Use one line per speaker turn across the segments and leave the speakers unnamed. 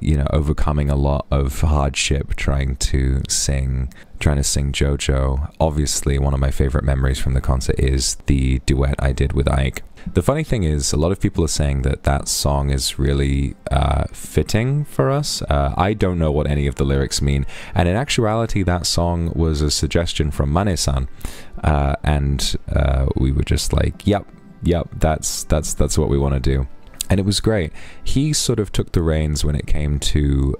you know, overcoming a lot of hardship trying to sing JoJo. Obviously, one of my favorite memories from the concert is the duet I did with Ike. The funny thing is, a lot of people are saying that that song is really fitting for us. I don't know what any of the lyrics mean, and in actuality, that song was a suggestion from Mane-san, and we were just like, yep, that's what we want to do. And it was great. He sort of took the reins when it came to,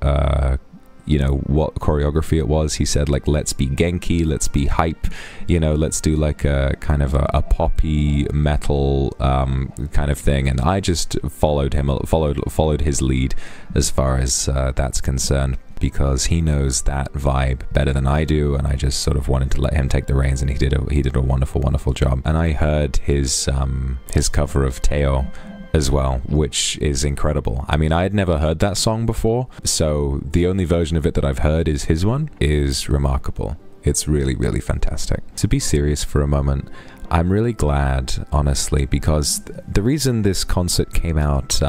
you know, what choreography it was. He said, like, let's be Genki, let's be hype, you know, let's do like a kind of a poppy metal kind of thing. And I just followed him, followed his lead as far as that's concerned, because he knows that vibe better than I do, and I just sort of wanted to let him take the reins, and he did a wonderful job. And I heard his cover of Teo as well, which is incredible. I mean, I had never heard that song before, so the only version of it that I've heard is his one, is remarkable. It's really fantastic. To be serious for a moment, I'm really glad, honestly, because the reason this concert came out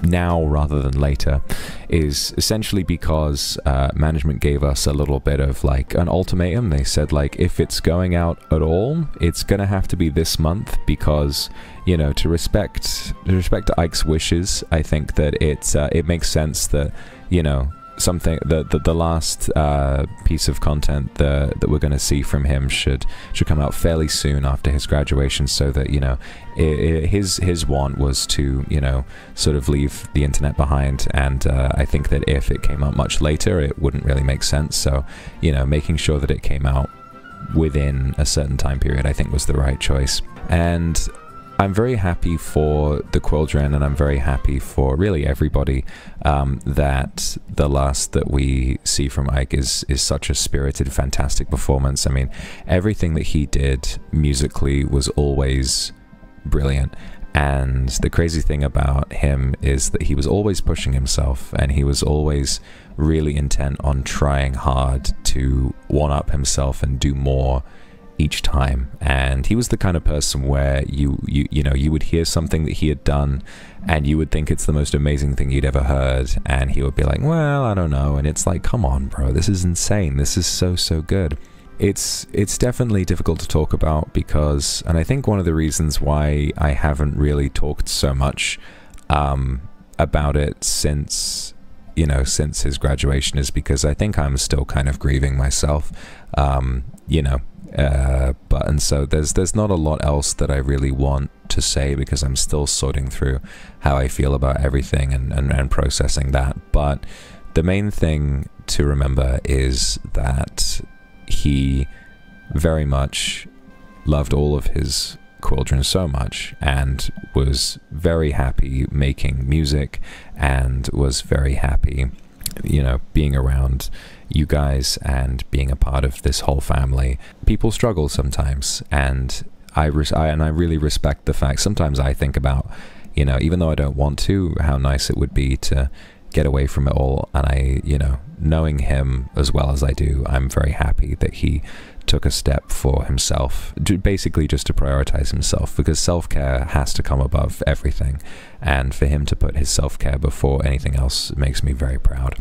now rather than later is essentially because management gave us a little bit of like an ultimatum. They said, like, if it's going out at all, it's gonna have to be this month, because, you know, to respect Ike's wishes, I think that it makes sense that, you know, something the last piece of content that we're going to see from him should come out fairly soon after his graduation, so that, you know, his want was to, you know, sort of leave the internet behind, and I think that if it came out much later, it wouldn't really make sense. So, you know, making sure that it came out within a certain time period, I think, was the right choice. And I'm very happy for the Quildren, and I'm very happy for really everybody that the last that we see from Ike is such a spirited, fantastic performance. I mean, everything that he did musically was always brilliant. And the crazy thing about him is that he was always pushing himself, and he was always really intent on trying hard to one-up himself and do more each time. And he was the kind of person where you know, you would hear something that he had done and you would think it's the most amazing thing you'd ever heard, and he would be like, well, I don't know, and it's like, come on, bro, this is insane, this is so good. It's definitely difficult to talk about, because, and I think one of the reasons why I haven't really talked so much about it since, you know, since his graduation, is because I think I'm still kind of grieving myself, you know. And so there's not a lot else that I really want to say, because I'm still sorting through how I feel about everything and processing that. But the main thing to remember is that he very much loved all of his children so much, and was very happy making music, and was very happy, you know, being around you guys and being a part of this whole family. People struggle sometimes, and I really respect the fact. Sometimes I think about, you know, even though I don't want to, how nice it would be to get away from it all. And I, you know, knowing him as well as I do, I'm very happy that he took a step for himself, basically just to prioritize himself, because self-care has to come above everything, and for him to put his self-care before anything else makes me very proud.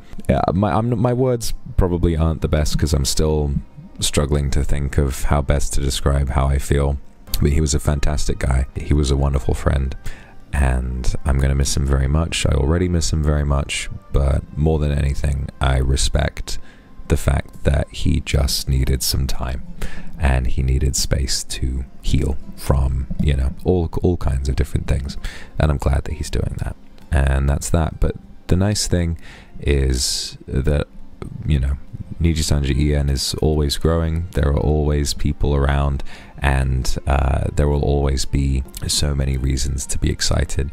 My words probably aren't the best, because I'm still struggling to think of how best to describe how I feel, but he was a fantastic guy, he was a wonderful friend, and I'm going to miss him very much. I already miss him very much, but more than anything, I respect the fact that he just needed some time, and he needed space to heal from, you know, all kinds of different things, and I'm glad that he's doing that. And that's that. But the nice thing is that, you know, NijisanjiEN is always growing. There are always people around, and there will always be so many reasons to be excited.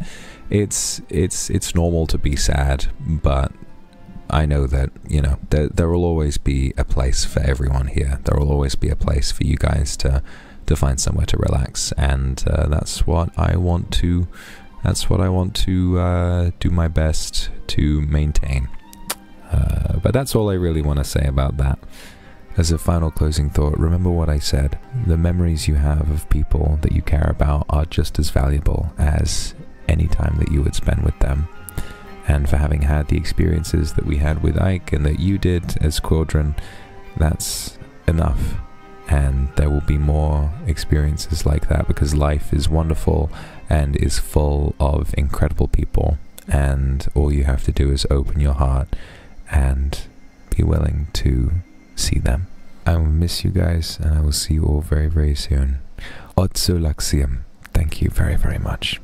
It's normal to be sad, but I know that, you know, there will always be a place for everyone here. There will always be a place for you guys to find somewhere to relax, and that's what I want to do my best to maintain. But that's all I really want to say about that. As a final closing thought, remember what I said. The memories you have of people that you care about are just as valuable as any time that you would spend with them. and for having had the experiences that we had with Ike and that you did as Quildren. That's enough, and there will be more experiences like that, because life is wonderful and is full of incredible people, and all you have to do is open your heart and be willing to see them. I will miss you guys, and I will see you all very, very soon. Otzu Luxiem. Thank you very, very much.